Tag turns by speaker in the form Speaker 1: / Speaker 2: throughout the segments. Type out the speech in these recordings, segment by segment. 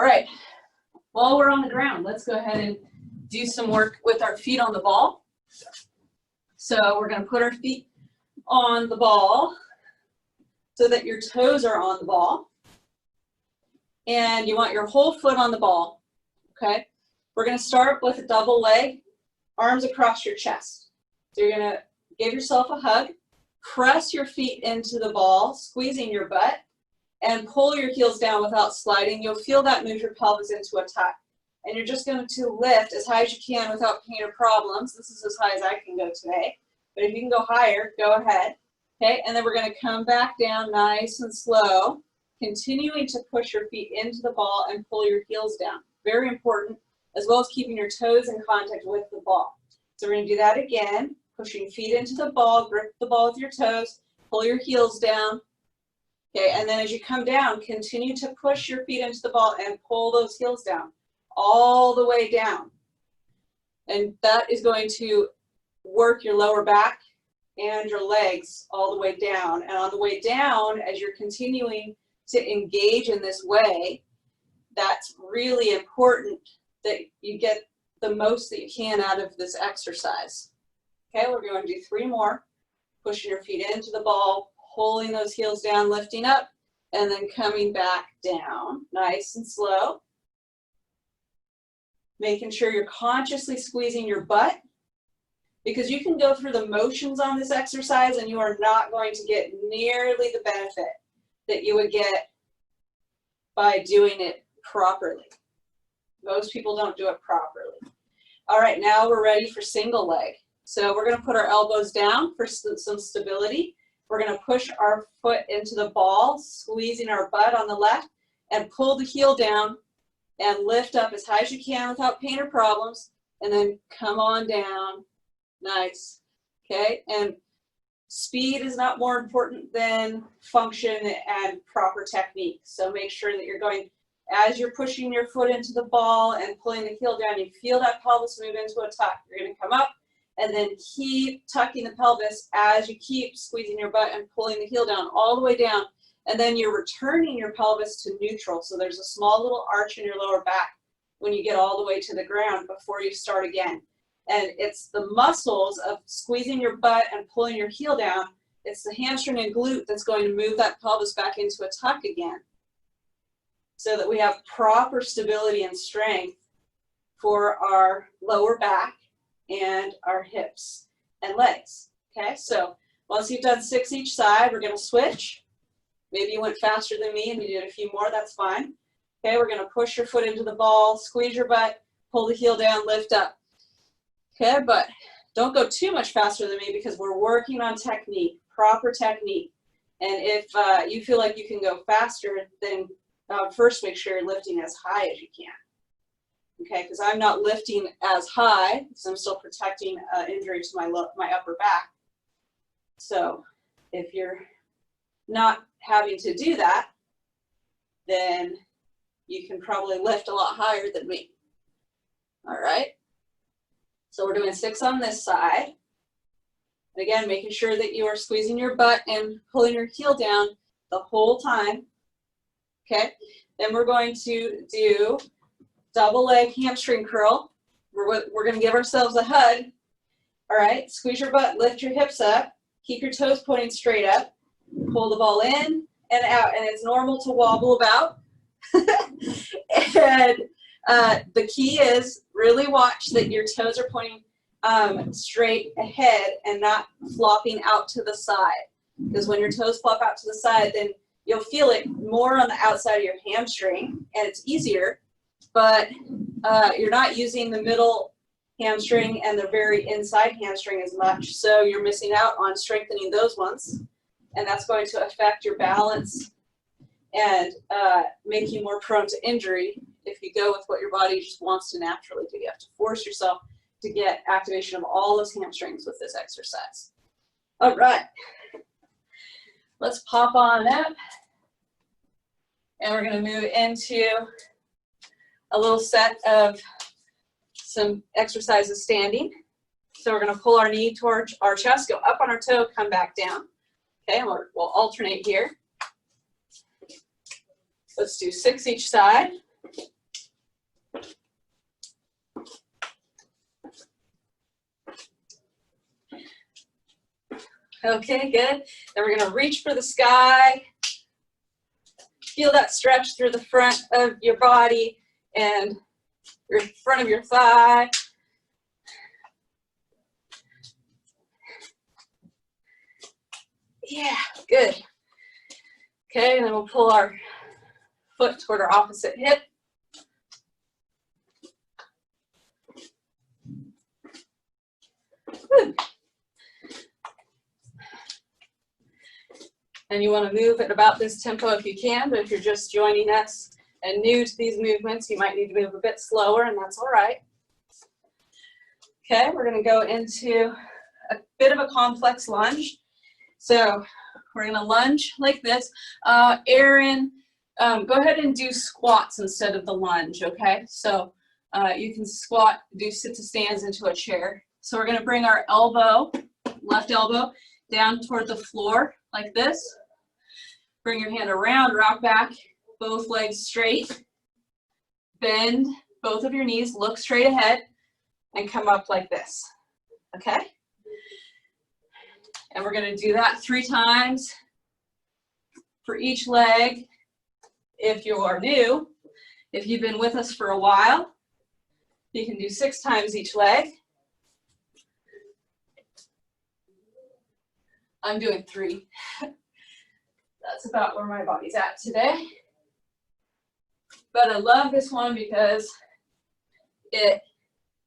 Speaker 1: All right, while we're on the ground, let's go ahead and do some work with our feet on the ball. So we're going to put our feet on the ball so that your toes are on the ball. And you want your whole foot on the ball, okay? We're going to start with a double leg, arms across your chest. So you're going to give yourself a hug, press your feet into the ball, squeezing your butt, and pull your heels down without sliding. You'll feel that move your pelvis into a tuck. And you're just going to lift as high as you can without pain or problems. This is as high as I can go today. But if you can go higher, go ahead. Okay, and then we're going to come back down nice and slow, continuing to push your feet into the ball and pull your heels down. Very important, as well as keeping your toes in contact with the ball. So we're going to do that again, pushing feet into the ball, grip the ball with your toes, pull your heels down. Okay, and then as you come down, continue to push your feet into the ball and pull those heels down, all the way down. And that is going to work your lower back and your legs all the way down. And on the way down, as you're continuing to engage in this way, that's really important that you get the most that you can out of this exercise. Okay, we're going to do 3 more. Pushing your feet into the ball, pulling those heels down, lifting up, and then coming back down, nice and slow. Making sure you're consciously squeezing your butt, because you can go through the motions on this exercise and you are not going to get nearly the benefit that you would get by doing it properly. Most people don't do it properly. All right, now we're ready for single leg. So we're going to put our elbows down for some stability. We're going to push our foot into the ball, squeezing our butt on the left, and pull the heel down and lift up as high as you can without pain or problems, and then come on down. Nice. Okay, and speed is not more important than function and proper technique. So make sure that you're going, as you're pushing your foot into the ball and pulling the heel down, you feel that pelvis move into a tuck. You're going to come up and then keep tucking the pelvis as you keep squeezing your butt and pulling the heel down all the way down. And then you're returning your pelvis to neutral. So there's a small little arch in your lower back when you get all the way to the ground before you start again. And it's the muscles of squeezing your butt and pulling your heel down. It's the hamstring and glute that's going to move that pelvis back into a tuck again, so that we have proper stability and strength for our lower back and our hips and legs. Okay, so once you've done 6 each side, we're going to switch. Maybe you went faster than me and you did a few more, that's fine. Okay, we're going to push your foot into the ball, squeeze your butt, pull the heel down, lift up. Okay, but don't go too much faster than me because we're working on technique, proper technique. And if you feel like you can go faster, then first make sure you're lifting as high as you can. Okay, because I'm not lifting as high because I'm still protecting injury to my upper back. So if you're not having to do that, then you can probably lift a lot higher than me. All right. So we're doing 6 on this side. And again, making sure that you are squeezing your butt and pulling your heel down the whole time. Okay. Then we're going to do double leg hamstring curl. We're going to give ourselves a hug. All right. Squeeze your butt, lift your hips up, keep your toes pointing straight up, pull the ball in and out. And it's normal to wobble about. And the key is really watch that your toes are pointing straight ahead and not flopping out to the side. Because when your toes flop out to the side, then you'll feel it more on the outside of your hamstring, and it's easier, but you're not using the middle hamstring and the very inside hamstring as much, so you're missing out on strengthening those ones, and that's going to affect your balance and make you more prone to injury if you go with what your body just wants to naturally do. You have to force yourself to get activation of all those hamstrings with this exercise. All right. Let's pop on up. And we're going to move into a little set of some exercises standing. So we're going to pull our knee towards our chest, go up on our toe, come back down. Okay, and we'll alternate here. Let's do 6 each side. Okay, good. Then we're gonna reach for the sky. Feel that stretch through the front of your body and your front of your thigh. Yeah, good. Okay, and then we'll pull our foot toward our opposite hip. Good. And you want to move at about this tempo if you can, but if you're just joining us and new to these movements, you might need to move a bit slower, and that's all right. Okay, we're going to go into a bit of a complex lunge. So we're going to lunge like this. Erin, go ahead and do squats instead of the lunge, okay? So you can squat, do sit to stands into a chair. So we're going to bring our elbow, left elbow, down toward the floor like this. Bring your hand around, rock back, both legs straight. Bend both of your knees, look straight ahead, and come up like this, okay? And we're going to do that 3 times for each leg. If you are new, if you've been with us for a while, you can do 6 times each leg. I'm doing 3. That's about where my body's at today. But I love this one because it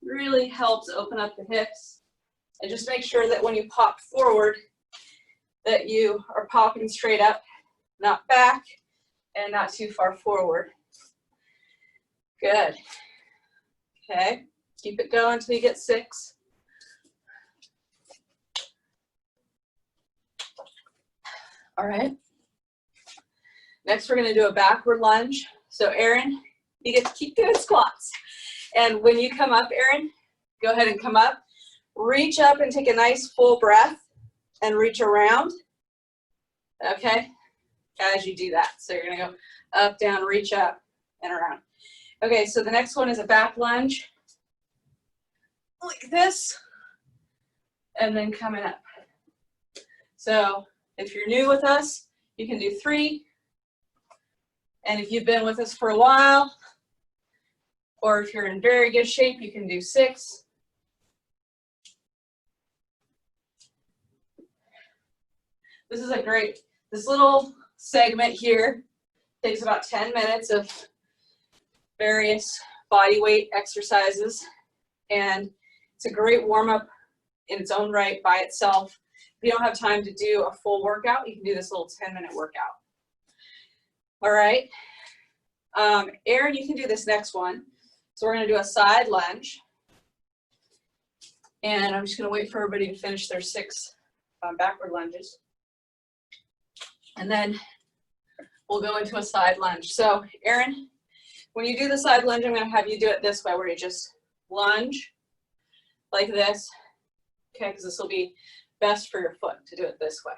Speaker 1: really helps open up the hips. And just make sure that when you pop forward, that you are popping straight up, not back, and not too far forward. Good. Okay, keep it going until you get 6. All right. Next, we're going to do a backward lunge. So Erin, you get to keep doing squats. And when you come up, Erin, go ahead and come up. Reach up and take a nice full breath and reach around. Okay, as you do that. So you're going to go up, down, reach up, and around. Okay, so the next one is a back lunge. Like this. And then coming up. So if you're new with us, you can do 3. And if you've been with us for a while, or if you're in very good shape, you can do 6. This is a great, this little segment here takes about 10 minutes of various body weight exercises. And it's a great warm-up in its own right by itself. If you don't have time to do a full workout, you can do this little 10-minute workout. All right. Erin, you can do this next one. So we're going to do a side lunge. And I'm just going to wait for everybody to finish their 6 backward lunges. And then we'll go into a side lunge. So Erin, when you do the side lunge, I'm going to have you do it this way, where you just lunge like this. Okay, because this will be best for your foot to do it this way.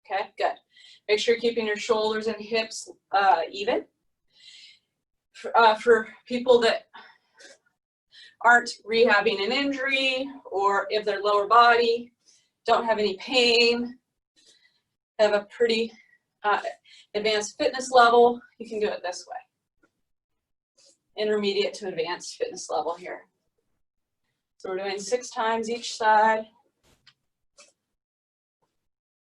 Speaker 1: Okay, good. Make sure you're keeping your shoulders and hips even. For people that aren't rehabbing an injury, or if their lower body don't have any pain, have a pretty advanced fitness level, you can do it this way. Intermediate to advanced fitness level here. So we're doing 6 times each side.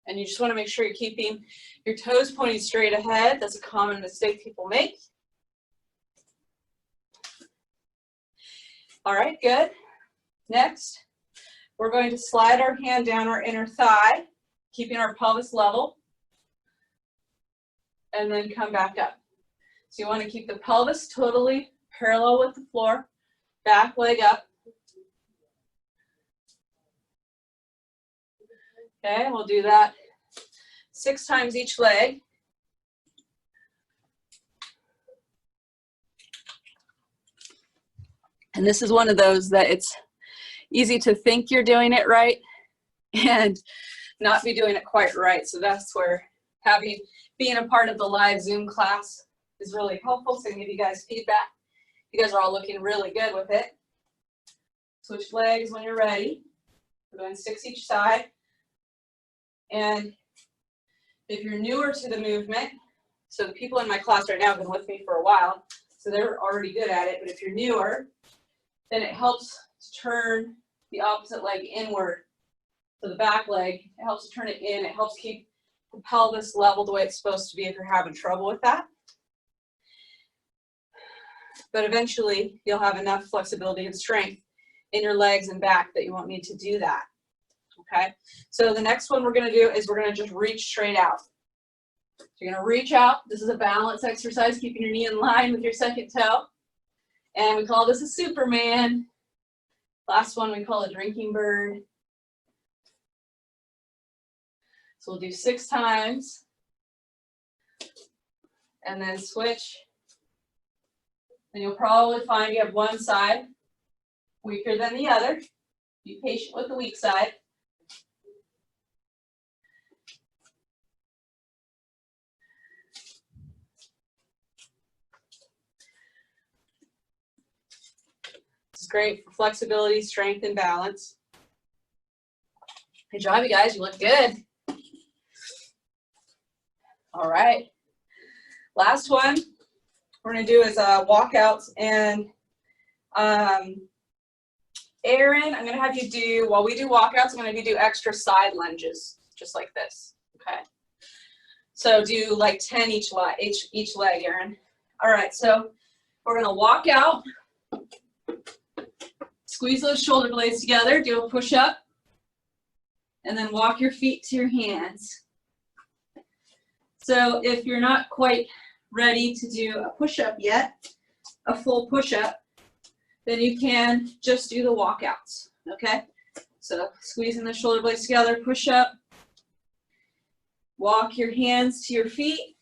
Speaker 1: And you just want to make sure you're keeping your toes pointing straight ahead. That's a common mistake people make. All right, good. Next, we're going to slide our hand down our inner thigh, keeping our pelvis level, and then come back up. So you want to keep the pelvis totally parallel with the floor, back leg up. Okay, we'll do that 6 times each leg. And this is one of those that it's easy to think you're doing it right and not be doing it quite right. So that's where being a part of the live Zoom class is really helpful. So I can give you guys feedback. You guys are all looking really good with it. Switch legs when you're ready. We're doing 6 each side. And if you're newer to the movement, so the people in my class right now have been with me for a while, so they're already good at it, but if you're newer, then it helps to turn the opposite leg inward. So the back leg, it helps to turn it in. It helps keep the pelvis level the way it's supposed to be if you're having trouble with that. But eventually, you'll have enough flexibility and strength in your legs and back that you won't need to do that. Okay? So the next one we're going to do is we're going to just reach straight out. So you're going to reach out. This is a balance exercise, keeping your knee in line with your second toe. And we call this a Superman. Last one we call a drinking bird. So we'll do 6 times. And then switch. And you'll probably find you have one side weaker than the other. Be patient with the weak side. This is great for flexibility, strength, and balance. Good job, you guys. You look good. All right. Last one we're going to do is walkouts. And Erin, I'm going to have you do, while we do walkouts, I'm going to have you do extra side lunges, just like this. Okay. So do like 10 each leg, Erin. All right. So we're going to walk out. Squeeze those shoulder blades together, do a push-up, and then walk your feet to your hands. So if you're not quite ready to do a push-up yet, a full push-up, then you can just do the walkouts, okay? So squeezing the shoulder blades together, push up, walk your hands to your feet,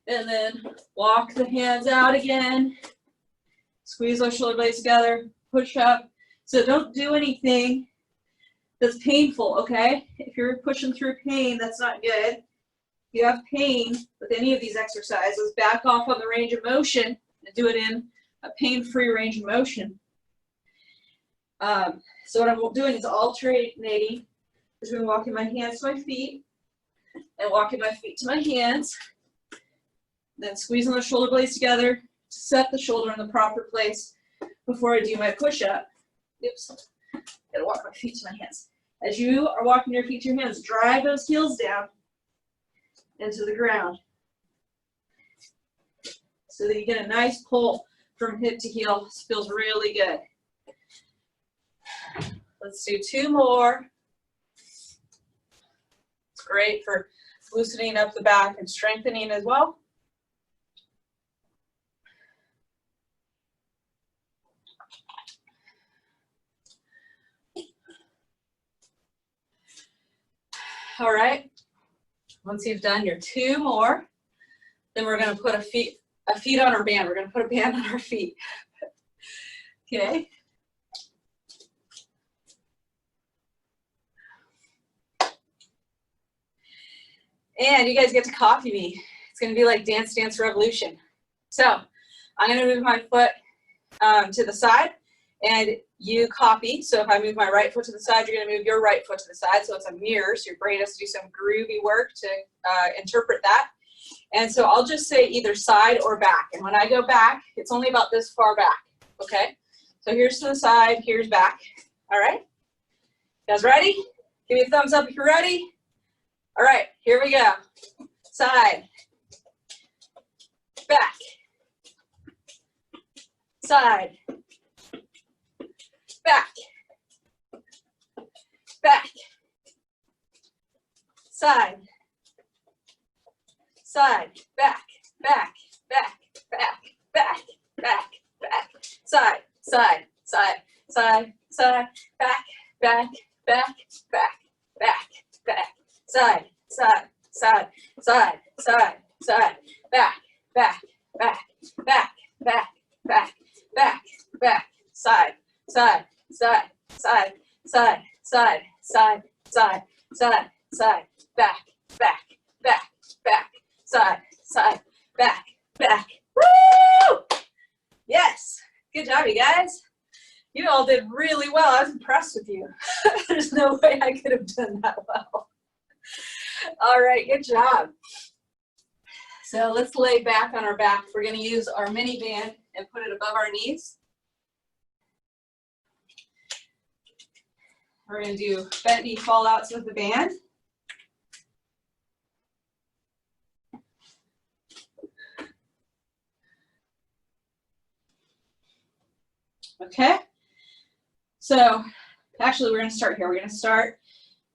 Speaker 1: and then walk the hands out again. Squeeze those shoulder blades together, push up. So don't do anything that's painful, okay? If you're pushing through pain, that's not good. If you have pain with any of these exercises, back off on the range of motion and do it in a pain-free range of motion. So what I'm doing is alternating between walking my hands to my feet and walking my feet to my hands. Then squeezing the shoulder blades together to set the shoulder in the proper place before I do my push-up. Oops, gotta walk my feet to my hands. As you are walking your feet to your hands, drive those heels down into the ground so that you get a nice pull from hip to heel. This feels really good. Let's do 2 more. It's great for loosening up the back and strengthening as well. All right, once you've done your 2 more, then we're going to put a feet on our band. We're going to put a band on our feet. Okay. And you guys get to copy me. It's going to be like Dance Dance Revolution. So I'm going to move my foot to the side, and you copy. So if I move my right foot to the side, you're going to move your right foot to the side. So it's a mirror. So your brain has to do some groovy work to interpret that. And so I'll just say either side or back. And when I go back, it's only about this far back. Okay? So here's to the side, here's back. All right? You guys ready? Give me a thumbs up if you're ready. All right, here we go. Side. Back. Side. Back. Back. Side. Side. Back. Back. Back. Back. Back. Back. Back. Side. Side. Side. Side. Side. Back. Back. Back. Back. Back. Back. Side. Side. Side. Side. Side. Side. Back. Back. Back. Back. Back. Back. Back. Back. Side. Side. Side. Side. Side. Side. Side. Side. Side. Side. Back. Back. Back. Back. Side. Side. Back. Back. Woo! Yes. Good job, you guys. You all did really well. I was impressed with you. There's no way I could have done that well. All right, good job. So let's lay back on our back. We're going to use our mini band and put it above our knees. We're going to do bent knee fallouts with the band. Okay. So actually, we're going to start here. We're going to start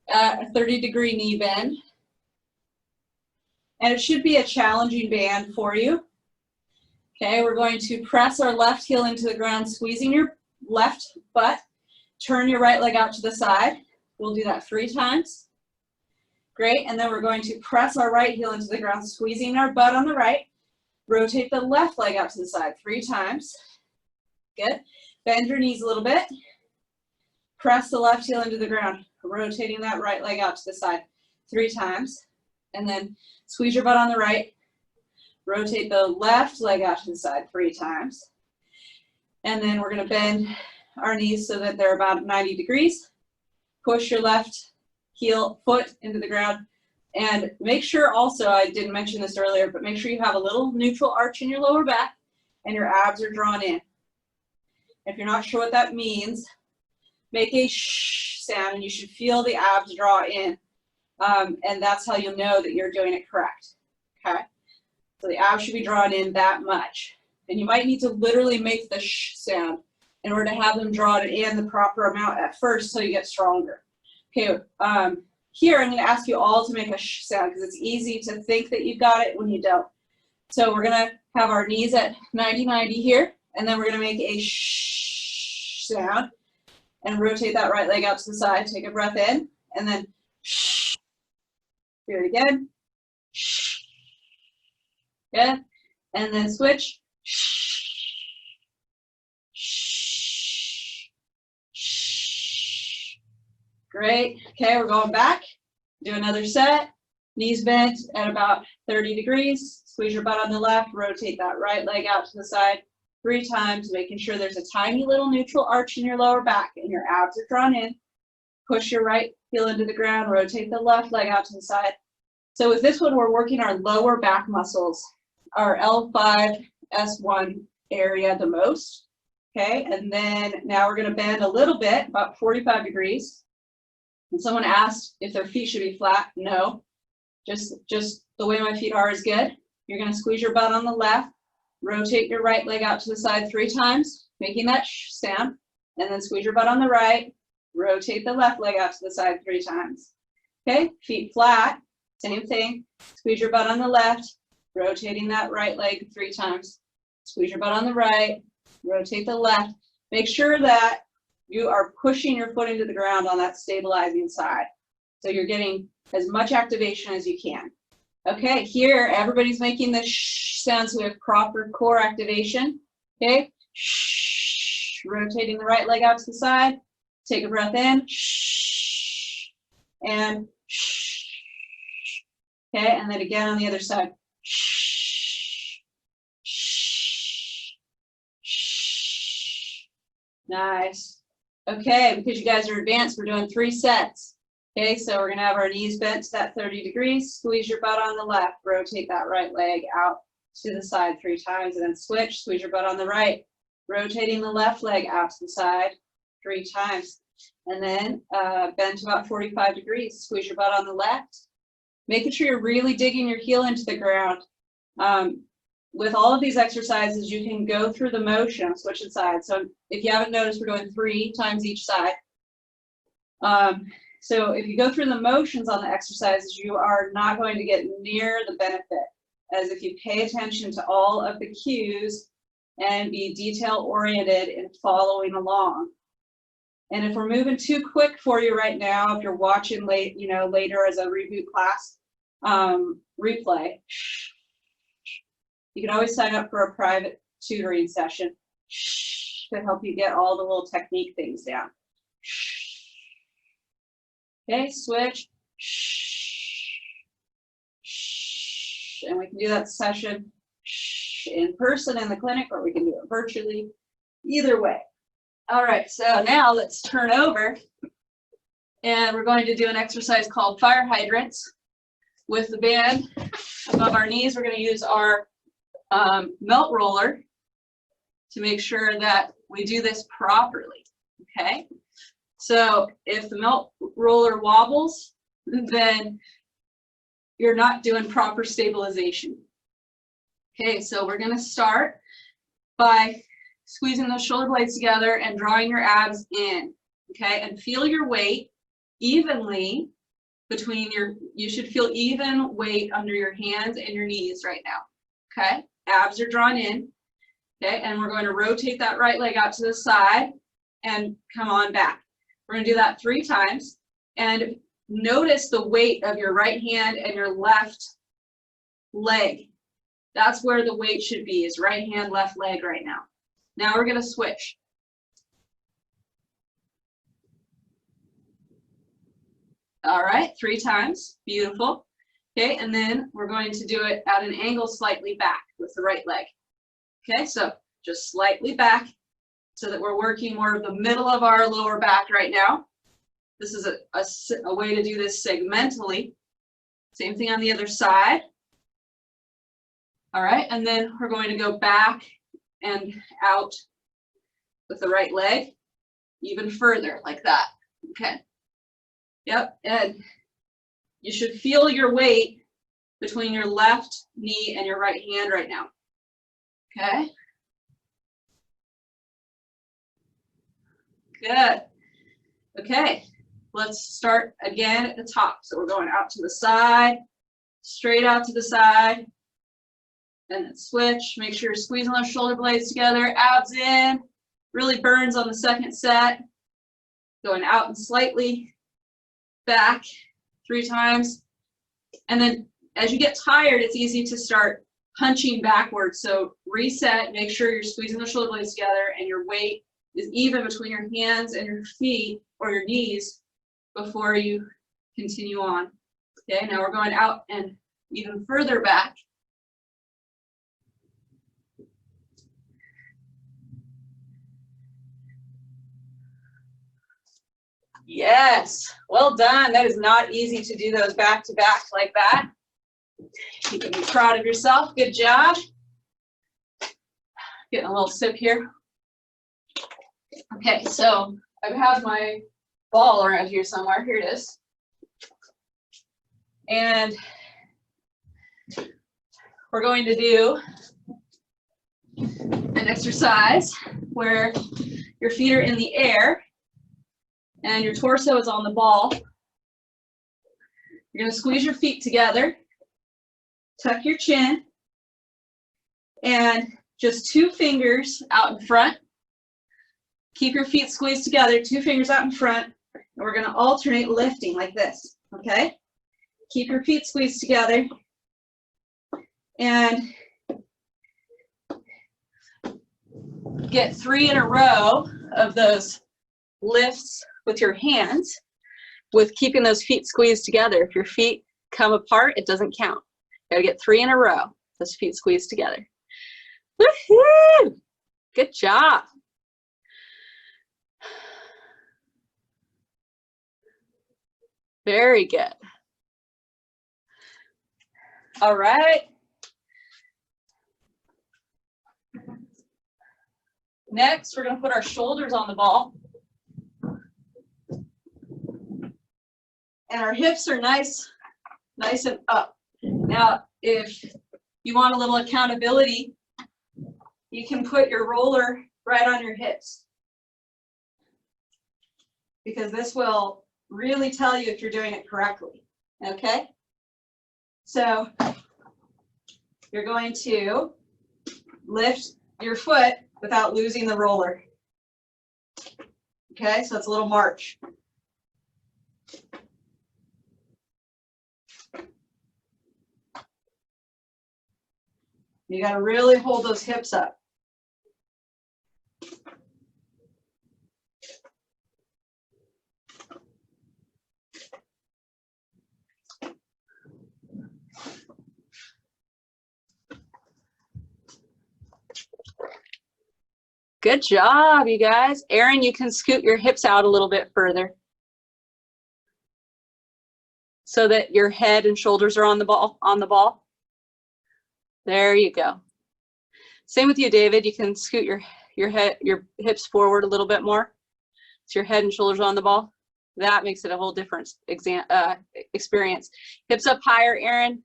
Speaker 1: at a 30-degree knee bend. And it should be a challenging band for you. Okay, we're going to press our left heel into the ground, squeezing your left butt. Turn your right leg out to the side. We'll do that 3 times. Great, and then we're going to press our right heel into the ground, squeezing our butt on the right. Rotate the left leg out to the side 3 times. Good. Bend your knees a little bit. Press the left heel into the ground, rotating that right leg out to the side 3 times. And then squeeze your butt on the right. Rotate the left leg out to the side 3 times. And then we're going to bend our knees so that they're about 90 degrees. Push your left foot into the ground. And make sure also, I didn't mention this earlier, but make sure you have a little neutral arch in your lower back and your abs are drawn in. If you're not sure what that means, make a shh sound and you should feel the abs draw in. And that's how you'll know that you're doing it correct. Okay? So the abs should be drawn in that much. And you might need to literally make the shh sound in order to have them drawn in the proper amount at first so you get stronger. Okay, here I'm going to ask you all to make a shh sound because it's easy to think that you've got it when you don't. So we're going to have our knees at 90-90 here, and then we're going to make a shh sound and rotate that right leg out to the side. Take a breath in, and then shh. Do it again. Shh. Good. And then switch. Shh. Great. Okay, we're going back. Do another set. Knees bent at about 30 degrees. Squeeze your butt on the left. Rotate that right leg out to the side 3 times, making sure there's a tiny little neutral arch in your lower back and your abs are drawn in. Push your right heel into the ground. Rotate the left leg out to the side. So with this one, we're working our lower back muscles, our L5, S1 area the most. Okay, and then now we're going to bend a little bit, about 45 degrees. And someone asked if their feet should be flat. No, just the way my feet are is good. You're going to squeeze your butt on the left, rotate your right leg out to the side 3 times, making that shh sound, and then squeeze your butt on the right, rotate the left leg out to the side 3 times. Okay, feet flat, same thing. Squeeze your butt on the left, rotating that right leg 3 times. Squeeze your butt on the right, rotate the left. Make sure that you are pushing your foot into the ground on that stabilizing side. So you're getting as much activation as you can. Okay, here everybody's making the shh sound so we have proper core activation. Okay, shh, rotating the right leg out to the side. Take a breath in, shh, and shh. Okay, and then again on the other side. Shh, shh, shh. Nice. Okay, because you guys are advanced, we're doing 3 sets. Okay, so we're going to have our knees bent to that 30 degrees. Squeeze your butt on the left. Rotate that right leg out to the side 3 times, and then switch. Squeeze your butt on the right. Rotating the left leg out to the side 3 times. And then bend to about 45 degrees. Squeeze your butt on the left. Making sure you're really digging your heel into the ground. With all of these exercises, you can go through the motion of switching sides. So if you haven't noticed, we're doing 3 times each side. So if you go through the motions on the exercises, you are not going to get near the benefit as if you pay attention to all of the cues and be detail oriented in following along. And if we're moving too quick for you right now, if you're watching later as a reboot class replay, you can always sign up for a private tutoring session to help you get all the little technique things down. Okay, switch. And we can do that session in person in the clinic, or we can do it virtually. Either way. All right, so now let's turn over and we're going to do an exercise called fire hydrants. With the band above our knees, we're going to use our melt roller to make sure that we do this properly, okay? So if the melt roller wobbles, then you're not doing proper stabilization. Okay, so we're going to start by squeezing those shoulder blades together and drawing your abs in, okay? And feel your weight evenly between you should feel even weight under your hands and your knees right now, okay? Abs are drawn in, okay? And we're going to rotate that right leg out to the side and come on back. We're going to do that 3 times. And notice the weight of your right hand and your left leg. That's where the weight should be, is right hand, left leg right now. Now we're going to switch. All right, 3 times. Beautiful. Okay, and then we're going to do it at an angle slightly back with the right leg. Okay, so just slightly back so that we're working more of the middle of our lower back right now. This is a way to do this segmentally. Same thing on the other side. All right, and then we're going to go back and out with the right leg, even further, like that. Okay. Yep, and you should feel your weight between your left knee and your right hand right now. Okay. Good. Okay, let's start again at the top. So we're going out to the side, straight out to the side, and then switch. Make sure you're squeezing those shoulder blades together, abs in. Really burns on the second set. Going out and slightly back 3 times. And then as you get tired, it's easy to start punching backwards. So reset, make sure you're squeezing the shoulder blades together and your weight is even between your hands and your feet or your knees before you continue on. Okay, now we're going out and even further back. Yes, well done. That is not easy to do those back to back like that. You can be proud of yourself. Good job. Getting a little sip here. Okay, so I have my ball around here somewhere. Here it is. And we're going to do an exercise where your feet are in the air and your torso is on the ball. You're going to squeeze your feet together, tuck your chin, and just 2 fingers out in front. Keep your feet squeezed together, 2 fingers out in front, and we're going to alternate lifting like this, okay? Keep your feet squeezed together, and get 3 in a row of those lifts with your hands, with keeping those feet squeezed together. If your feet come apart, it doesn't count. Gotta get 3 in a row, those feet squeezed together. Woohoo! Good job. Very good. All right. Next, we're going to put our shoulders on the ball. And our hips are nice and up. Now, if you want a little accountability, you can put your roller right on your hips, because this will really tell you if you're doing it correctly, okay? So you're going to lift your foot without losing the roller. Okay, so it's a little march. You got to really hold those hips up. Good job, you guys. Erin, you can scoot your hips out a little bit further so that your head and shoulders are on the ball. There you go. Same with you, David. You can scoot your hips forward a little bit more so your head and shoulders on the ball. That makes it a whole different experience. Hips up higher, Erin.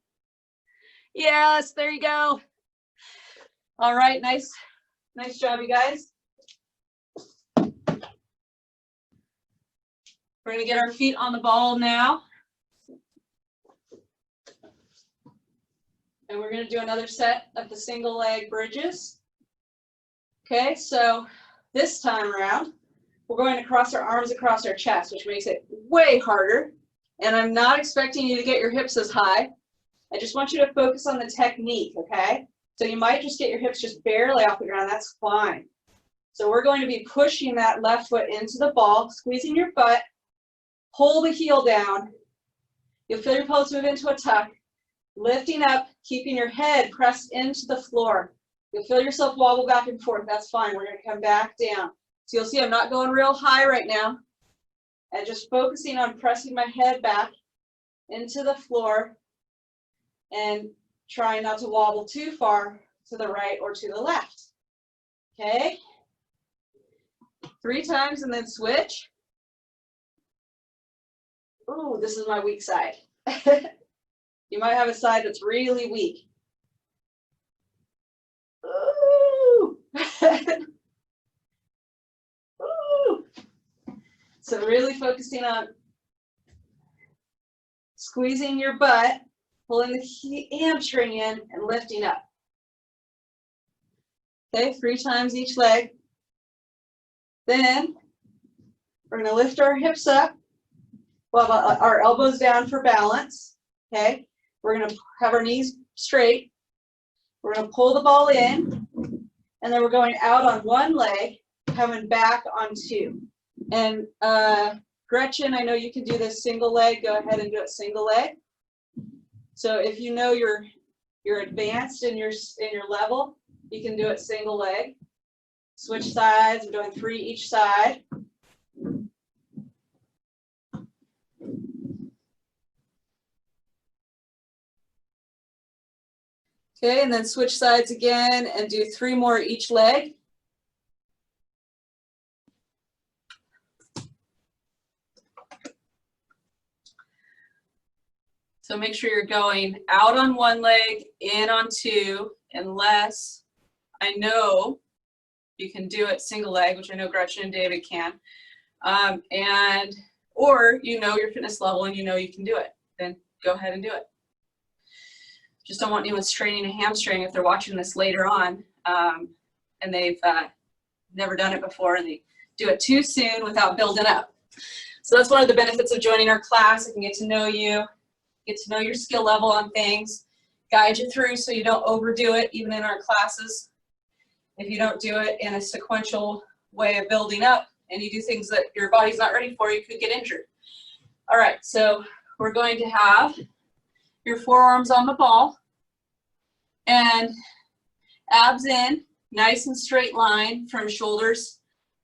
Speaker 1: Yes, there you go. All right, nice job, you guys. We're gonna get our feet on the ball now. And we're gonna do another set of the single leg bridges. Okay, so this time around, we're going to cross our arms across our chest, which makes it way harder. And I'm not expecting you to get your hips as high. I just want you to focus on the technique, okay? So you might just get your hips just barely off the ground, that's fine. So we're going to be pushing that left foot into the ball, squeezing your butt, pull the heel down. You'll feel your pelvis move into a tuck, lifting up, keeping your head pressed into the floor. You'll feel yourself wobble back and forth, that's fine. We're gonna come back down. So you'll see I'm not going real high right now. And just focusing on pressing my head back into the floor and trying not to wobble too far to the right or to the left. Okay? 3 times and then switch. Ooh, this is my weak side. You might have a side that's really weak. Ooh. Ooh. So really focusing on squeezing your butt, pulling the hamstring in and lifting up. Okay, 3 times each leg. Then we're going to lift our hips up. We'll have our elbows down for balance. Okay, we're going to have our knees straight. We're going to pull the ball in, and then we're going out on one leg, coming back on 2. And Gretchen, I know you can do this single leg. Go ahead and do it single leg. So if you know you're advanced in your level, you can do it single leg. Switch sides. We're doing 3 each side. Okay, and then switch sides again and do 3 more each leg. So make sure you're going out on one leg, in on 2, unless I know you can do it single leg, which I know Gretchen and David can. Or you know your fitness level and you know you can do it, then go ahead and do it. Just don't want anyone straining a hamstring if they're watching this later on and they've never done it before and they do it too soon without building up. So that's one of the benefits of joining our class. I can get to know you, get to know your skill level on things, guide you through so you don't overdo it, even in our classes. If you don't do it in a sequential way of building up and you do things that your body's not ready for, you could get injured. All right, so we're going to have your forearms on the ball and abs in, nice and straight line from shoulders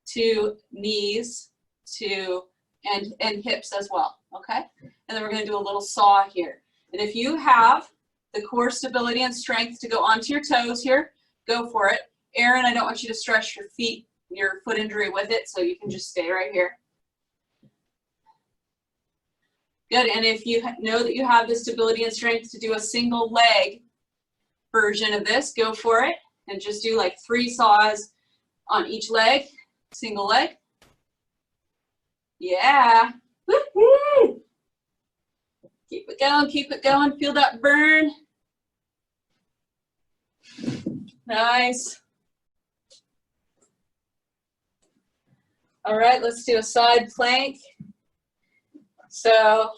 Speaker 1: to knees to and hips as well, okay? And then we're going to do a little saw here. And if you have the core stability and strength to go onto your toes here, go for it. Erin, I don't want you to stretch your feet, your foot injury with it, so you can just stay right here. Good, and if you know that you have the stability and strength to do a single leg version of this, go for it. And just do like 3 saws on each leg, single leg. Yeah. Woo-hoo. Keep it going, feel that burn. Nice. All right, let's do a side plank. So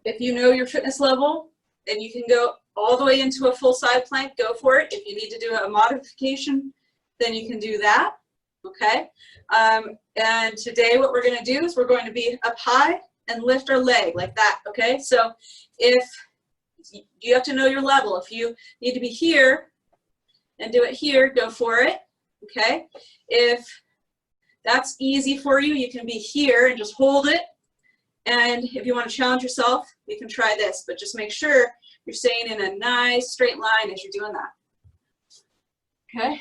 Speaker 1: if you know your fitness level, then you can go all the way into a full side plank, go for it. If you need to do a modification, then you can do that, okay? And today what we're gonna do is we're going to be up high and lift our leg like that, okay? So if you have to know your level, if you need to be here and do it here, go for it. okay? If that's easy for you, you can be here and just hold it. And if you want to challenge yourself, you can try this, but just make sure you're staying in a nice straight line as you're doing that. Okay?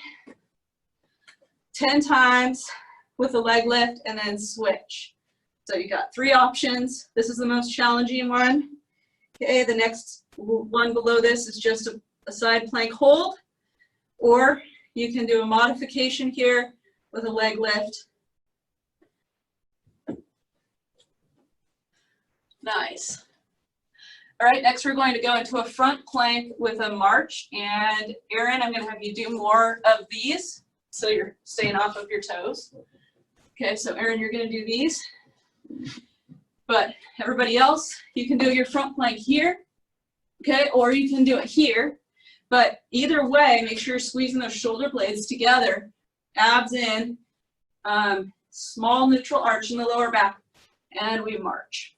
Speaker 1: 10 times with a leg lift and then switch. So you got 3 options. This is the most challenging one. Okay, the next one below this is just a side plank hold, or you can do a modification here with a leg lift. Nice. All right, next we're going to go into a front plank with a march. And Erin, I'm going to have you do more of these so you're staying off of your toes. Okay, so Erin, you're going to do these. But everybody else, you can do your front plank here, okay, or you can do it here. But either way, make sure you're squeezing those shoulder blades together, abs in, small neutral arch in the lower back, and we march.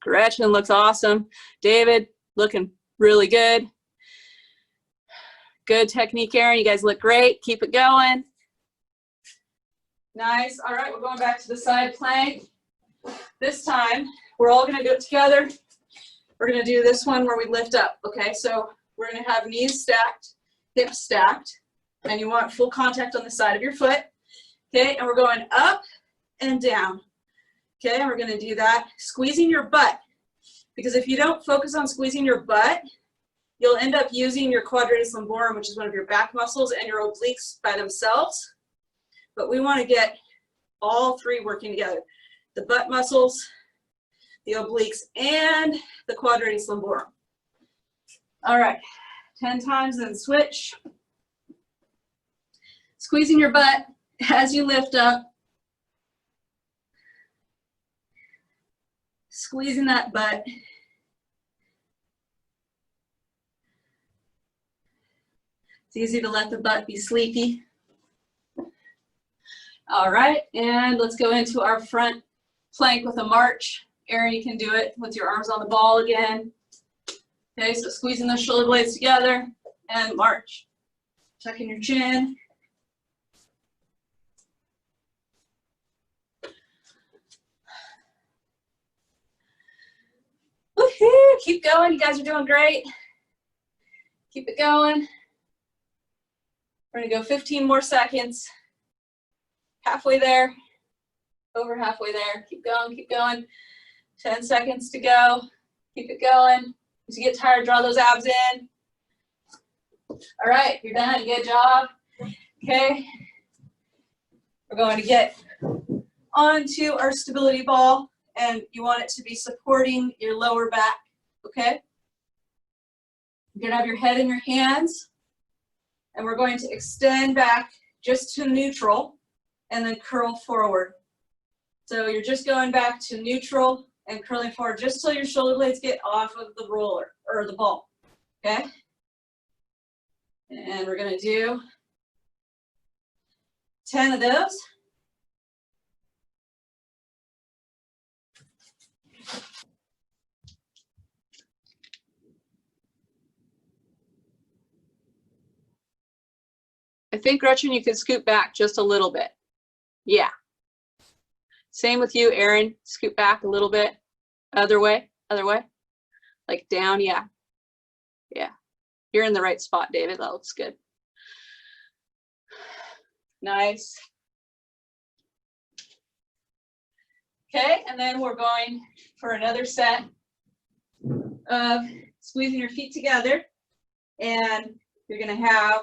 Speaker 1: Gretchen looks awesome. David, looking really good. Good technique, Erin. You guys look great. Keep it going. Nice. All right, we're going back to the side plank. This time, we're all going to do it together. We're going to do this one where we lift up, okay? So we're going to have knees stacked, hips stacked, and you want full contact on the side of your foot, okay? And we're going up and down, okay? And we're going to do that squeezing your butt, because if you don't focus on squeezing your butt, you'll end up using your quadratus lumborum, which is one of your back muscles, and your obliques by themselves. But we want to get all 3 working together. The butt muscles, the obliques, and the quadratus lumborum. All right, 10 times, then switch. Squeezing your butt as you lift up. Squeezing that butt. It's easy to let the butt be sleepy. All right, and let's go into our front plank with a march. Erin, you can do it with your arms on the ball again. Okay, so squeezing those shoulder blades together and march. Tucking your chin. Woohoo! Keep going, you guys are doing great. Keep it going. We're gonna go 15 more seconds. Halfway there, over halfway there. Keep going, keep going. 10 seconds to go. Keep it going. As you get tired, draw those abs in. All right, you're done, good job. Okay, we're going to get onto our stability ball, and you want it to be supporting your lower back, okay? You're gonna have your head in your hands, and we're going to extend back just to neutral, and then curl forward. So you're just going back to neutral and curling forward just till your shoulder blades get off of the roller or the ball, okay? And we're gonna do 10 of those. I think, Gretchen, you can scoot back just a little bit. Yeah. Same with you, Erin. Scoot back a little bit. Other way, like down, yeah. Yeah, you're in the right spot, David. That looks good. Nice. Okay, and then we're going for another set of squeezing your feet together, and you're gonna have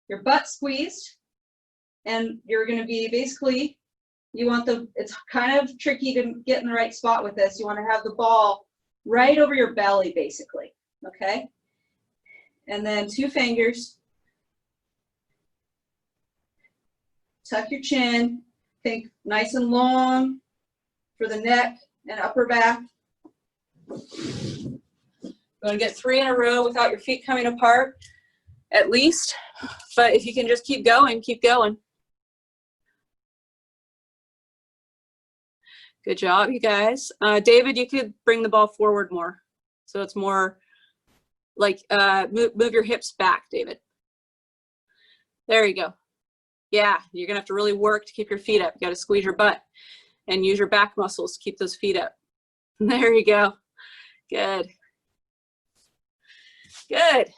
Speaker 1: your butt squeezed, and you're gonna be basically, you want it's kind of tricky to get in the right spot with this. You want to have the ball right over your belly, basically, okay? And then 2 fingers. Tuck your chin. Think nice and long for the neck and upper back. You're going to get 3 in a row without your feet coming apart, at least. But if you can just keep going, keep going. Good job, you guys. David, you could bring the ball forward more, so it's more like move your hips back, David. There you go. Yeah, you're gonna have to really work to keep your feet up. You gotta squeeze your butt and use your back muscles to keep those feet up. There you go. Good. Good.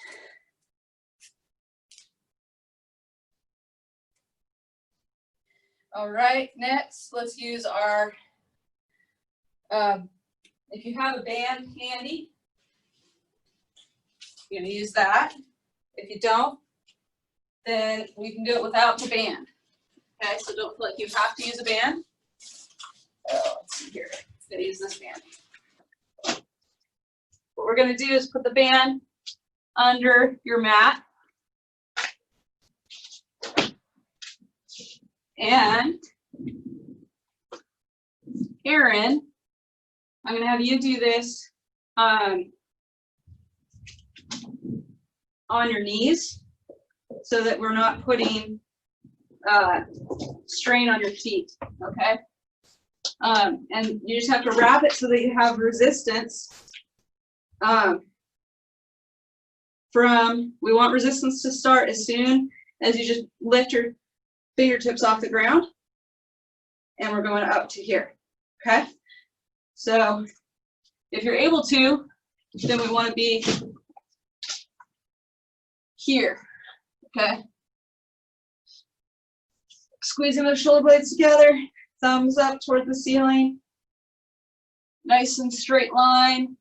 Speaker 1: All right, next, let's use our, if you have a band handy, you're gonna use that. If you don't, then we can do it without the band. Okay, so don't feel like you have to use a band. Oh, let's see here, I'm gonna use this band. What we're gonna do is put the band under your mat. And Erin, I'm gonna have you do this on your knees so that we're not putting strain on your feet, okay? And you just have to wrap it so that you have resistance we want resistance to start as soon as you just lift your fingertips off the ground, and we're going up to here, okay? So if you're able to, then we want to be here, okay? Squeezing those shoulder blades together, thumbs up toward the ceiling, nice and straight line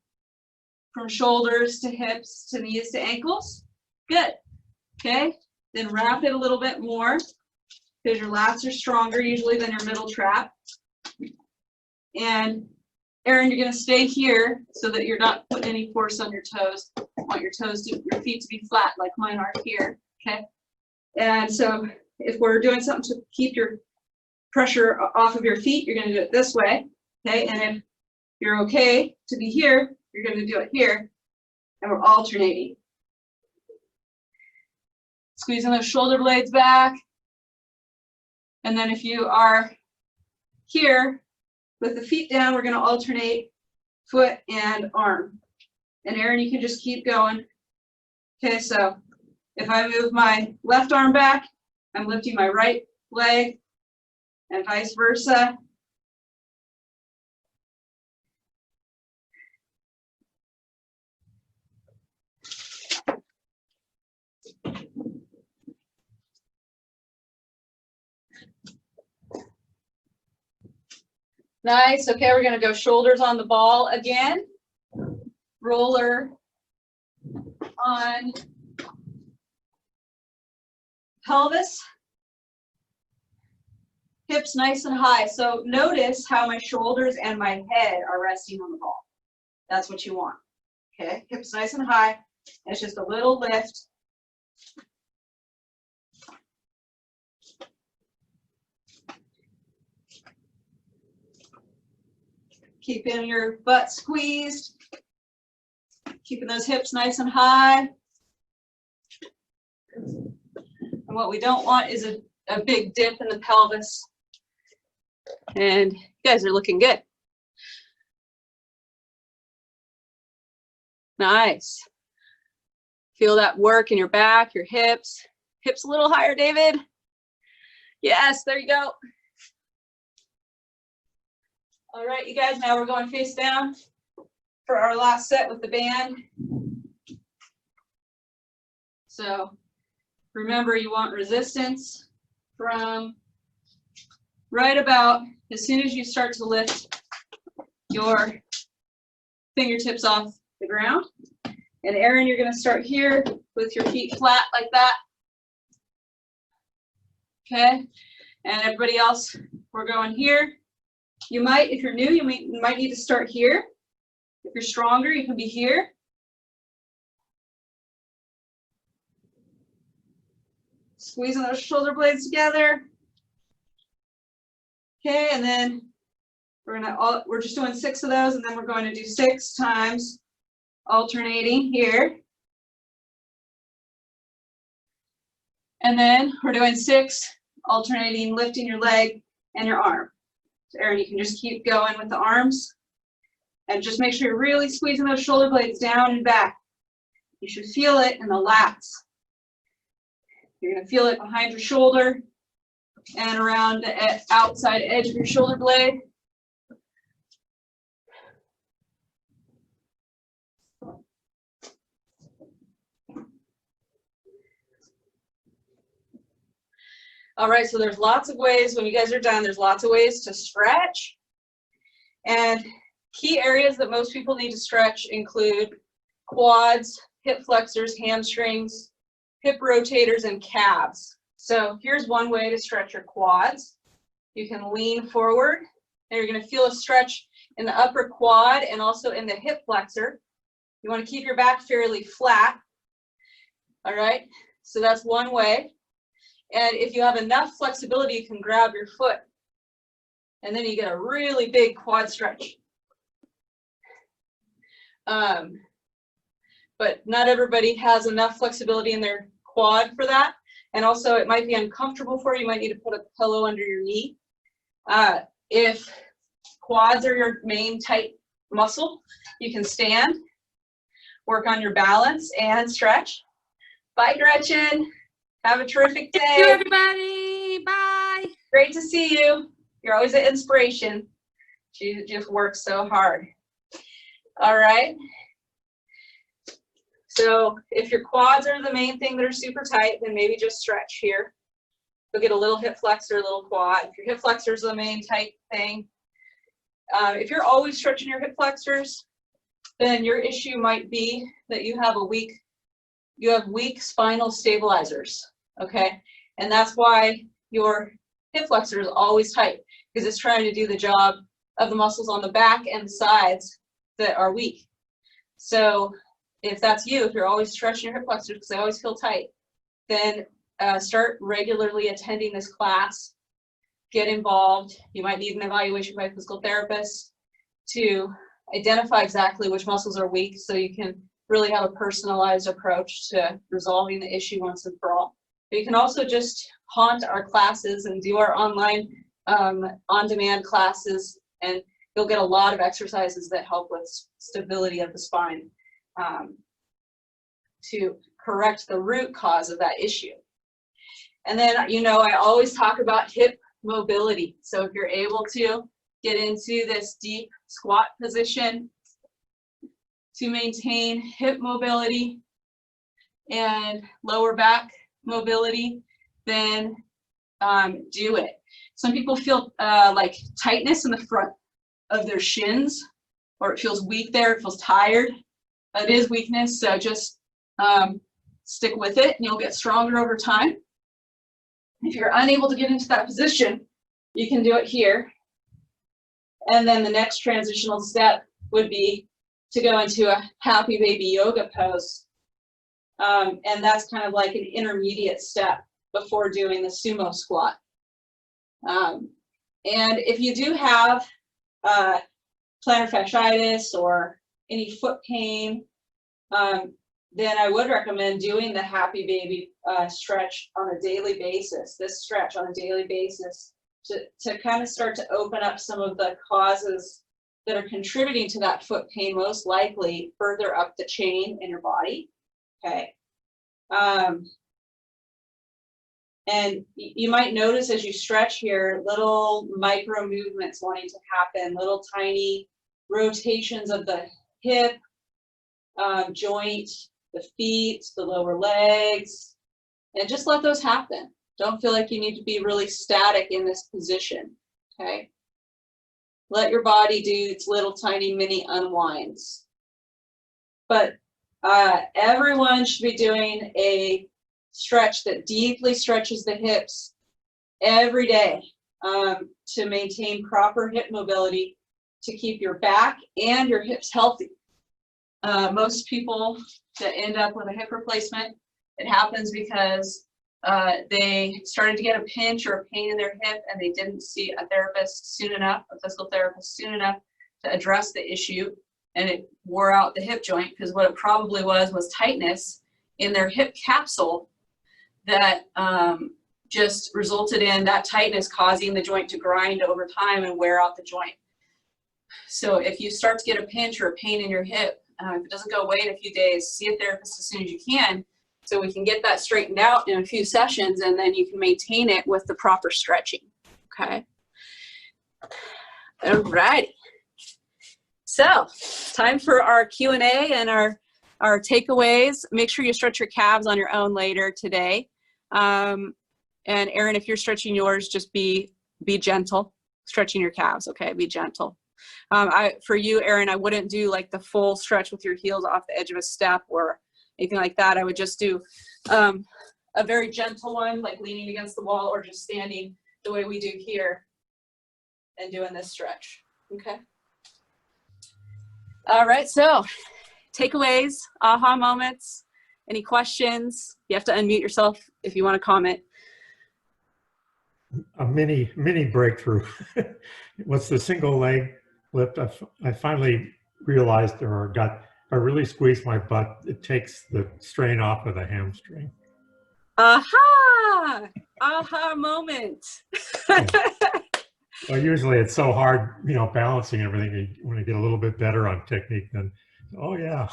Speaker 1: from shoulders to hips to knees to ankles. Good, okay? Then wrap it a little bit more because your lats are stronger usually than your middle trap. And Erin, you're gonna stay here so that you're not putting any force on your toes. I want your feet to be flat like mine are here, okay? And so if we're doing something to keep your pressure off of your feet, you're gonna do it this way, okay? And if you're okay to be here, you're gonna do it here, and we're alternating. Squeezing those shoulder blades back. And then if you are here with the feet down, we're gonna alternate foot and arm. And Erin, you can just keep going. Okay, so if I move my left arm back, I'm lifting my right leg, and vice versa. Nice, okay, we're gonna go shoulders on the ball again. Roller on pelvis. Hips nice and high. So notice how my shoulders and my head are resting on the ball. That's what you want, okay? Hips nice and high. It's just a little lift. Keeping your butt squeezed. Keeping those hips nice and high. And what we don't want is a big dip in the pelvis. And you guys are looking good. Nice. Feel that work in your back, your hips. Hips a little higher, David. Yes, there you go. All right, you guys, now we're going face down for our last set with the band. So remember, you want resistance from right about as soon as you start to lift your fingertips off the ground. And Erin, you're going to start here with your feet flat like that. Okay, and everybody else, we're going here. You might, if you're new, you might need to start here. If you're stronger, you can be here. Squeezing those shoulder blades together. Okay, and then we're just doing 6 of those, and then we're going to do 6 times alternating here. And then we're doing 6 alternating, lifting your leg and your arm. So Erin, you can just keep going with the arms and just make sure you're really squeezing those shoulder blades down and back. You should feel it in the lats. You're going to feel it behind your shoulder and around the outside edge of your shoulder blade. All right, so there's lots of ways, when you guys are done, there's lots of ways to stretch. And key areas that most people need to stretch include quads, hip flexors, hamstrings, hip rotators, and calves. So here's one way to stretch your quads. You can lean forward, and you're going to feel a stretch in the upper quad and also in the hip flexor. You want to keep your back fairly flat. All right, so that's one way. And if you have enough flexibility, you can grab your foot, and then you get a really big quad stretch. But not everybody has enough flexibility in their quad for that. And also it might be uncomfortable for you. You might need to put a pillow under your knee. If quads are your main tight muscle, you can stand, work on your balance, and stretch. Bye, Gretchen. Have a terrific day.
Speaker 2: Thank you, everybody. Bye.
Speaker 1: Great to see you. You're always an inspiration. She just works so hard. All right. So if your quads are the main thing that are super tight, then maybe just stretch here. You'll get a little hip flexor, a little quad. If your hip flexor is the main tight thing. If you're always stretching your hip flexors, then your issue might be that you have weak spinal stabilizers, okay? And that's why your hip flexor is always tight, because it's trying to do the job of the muscles on the back and the sides that are weak. So if that's you, if you're always stretching your hip flexors because they always feel tight, then start regularly attending this class. Get involved. You might need an evaluation by a physical therapist to identify exactly which muscles are weak so you can really have a personalized approach to resolving the issue once and for all. But you can also just haunt our classes and do our online on-demand classes, and you'll get a lot of exercises that help with stability of the spine to correct the root cause of that issue. And then, you know, I always talk about hip mobility. So if you're able to get into this deep squat position to maintain hip mobility and lower back mobility, then do it. Some people feel like tightness in the front of their shins, or it feels weak there, it feels tired. It is weakness, so just stick with it and you'll get stronger over time. If you're unable to get into that position, you can do it here. And then the next transitional step would be to go into a happy baby yoga pose. And that's kind of like an intermediate step before doing the sumo squat. And if you do have plantar fasciitis or any foot pain, then I would recommend doing the happy baby stretch on a daily basis, this stretch on a daily basis, to kind of start to open up some of the causes that are contributing to that foot pain, most likely further up the chain in your body, okay? And you might notice as you stretch here, little micro movements wanting to happen, little tiny rotations of the hip, joint, the feet, the lower legs, and just let those happen. Don't feel like you need to be really static in this position, okay? Let your body do its little tiny mini unwinds. But everyone should be doing a stretch that deeply stretches the hips every day to maintain proper hip mobility, to keep your back and your hips healthy. Most people that end up with a hip replacement, it happens because they started to get a pinch or a pain in their hip and they didn't see a therapist soon enough, a physical therapist soon enough to address the issue, and it wore out the hip joint, because what it probably was tightness in their hip capsule that just resulted in that tightness causing the joint to grind over time and wear out the joint. So if you start to get a pinch or a pain in your hip, if it doesn't go away in a few days, see a therapist as soon as you can, so we can get that straightened out in a few sessions, and then you can maintain it with the proper stretching. Okay. All righty. So, time for our Q&A and our takeaways. Make sure you stretch your calves on your own later today. And Erin, if you're stretching yours, just be gentle. Stretching your calves, okay? Be gentle. For you, Erin, I wouldn't do like the full stretch with your heels off the edge of a step or anything like that. I would just do a very gentle one, like leaning against the wall or just standing the way we do here and doing this stretch, okay? All right, so takeaways, aha moments, any questions? You have to unmute yourself if you want to comment.
Speaker 3: A mini breakthrough. What's the single leg lift? I finally realized I really squeezed my butt. It takes the strain off of the hamstring.
Speaker 1: Aha! Aha moment.
Speaker 3: Well, usually it's so hard, balancing everything. When you get a little bit better on technique, then, oh yeah.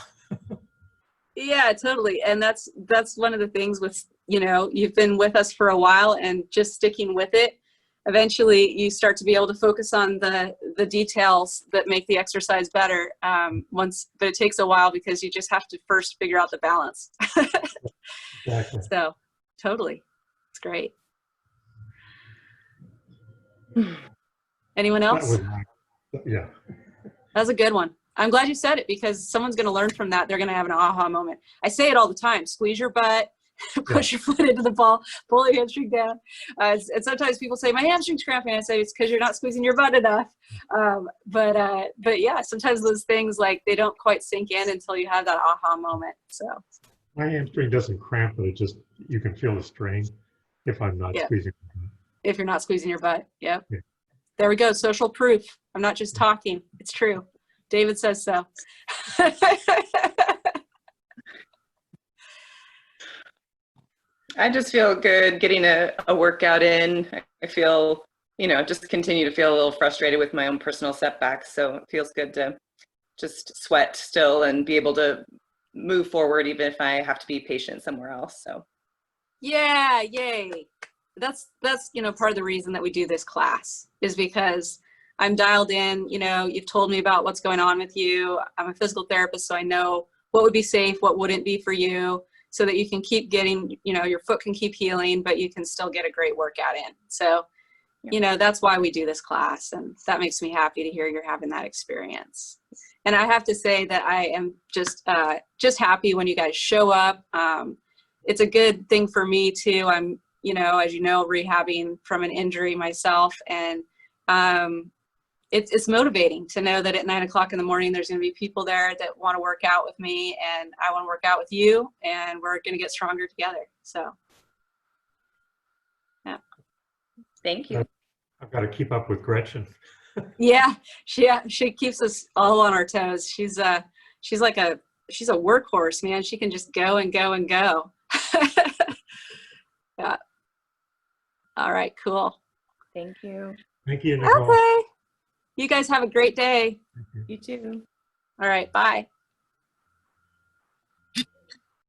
Speaker 1: Yeah, totally. And that's one of the things with, you've been with us for a while and just sticking with it. Eventually you start to be able to focus on the details that make the exercise better. But it takes a while because you just have to first figure out the balance.
Speaker 3: Exactly.
Speaker 1: So totally. It's great. Anyone else?
Speaker 3: Yeah.
Speaker 1: That was a good one. I'm glad you said it because someone's going to learn from that. They're going to have an aha moment. I say it all the time. Squeeze your butt, push your foot into the ball, pull your hamstring down. And sometimes people say, my hamstring's cramping. I say, it's because you're not squeezing your butt enough. But yeah, sometimes those things, like, they don't quite sink in until you have that aha moment. So
Speaker 3: My hamstring doesn't cramp, but you can feel the strain if I'm not squeezing.
Speaker 1: If you're not squeezing your butt. Yep.
Speaker 3: Yeah.
Speaker 1: There we go. Social proof. I'm not just talking. It's true. David says so.
Speaker 4: I just feel good getting a workout in. I feel, just continue to feel a little frustrated with my own personal setbacks. So it feels good to just sweat still and be able to move forward, even if I have to be patient somewhere else. So.
Speaker 1: Yeah, yay. That's part of the reason that we do this class is because I'm dialed in, you've told me about what's going on with you. I'm a physical therapist, so I know what would be safe, what wouldn't be for you, so that you can keep getting, your foot can keep healing, but you can still get a great workout in. So, that's why we do this class. And that makes me happy to hear you're having that experience. And I have to say that I am just happy when you guys show up. It's a good thing for me too. I'm, as you know, rehabbing from an injury myself. And, it's motivating to know that at 9 o'clock in the morning, there's going to be people there that want to work out with me, and I want to work out with you, and we're going to get stronger together. So, yeah.
Speaker 4: Thank you.
Speaker 3: I've got to keep up with Gretchen.
Speaker 1: Yeah, she keeps us all on our toes. She's a workhorse, man. She can just go and go and go. Yeah. All right, cool.
Speaker 4: Thank you.
Speaker 3: Thank you, Nicole.
Speaker 1: Okay. You guys have a great day.
Speaker 4: You too.
Speaker 1: All right, bye.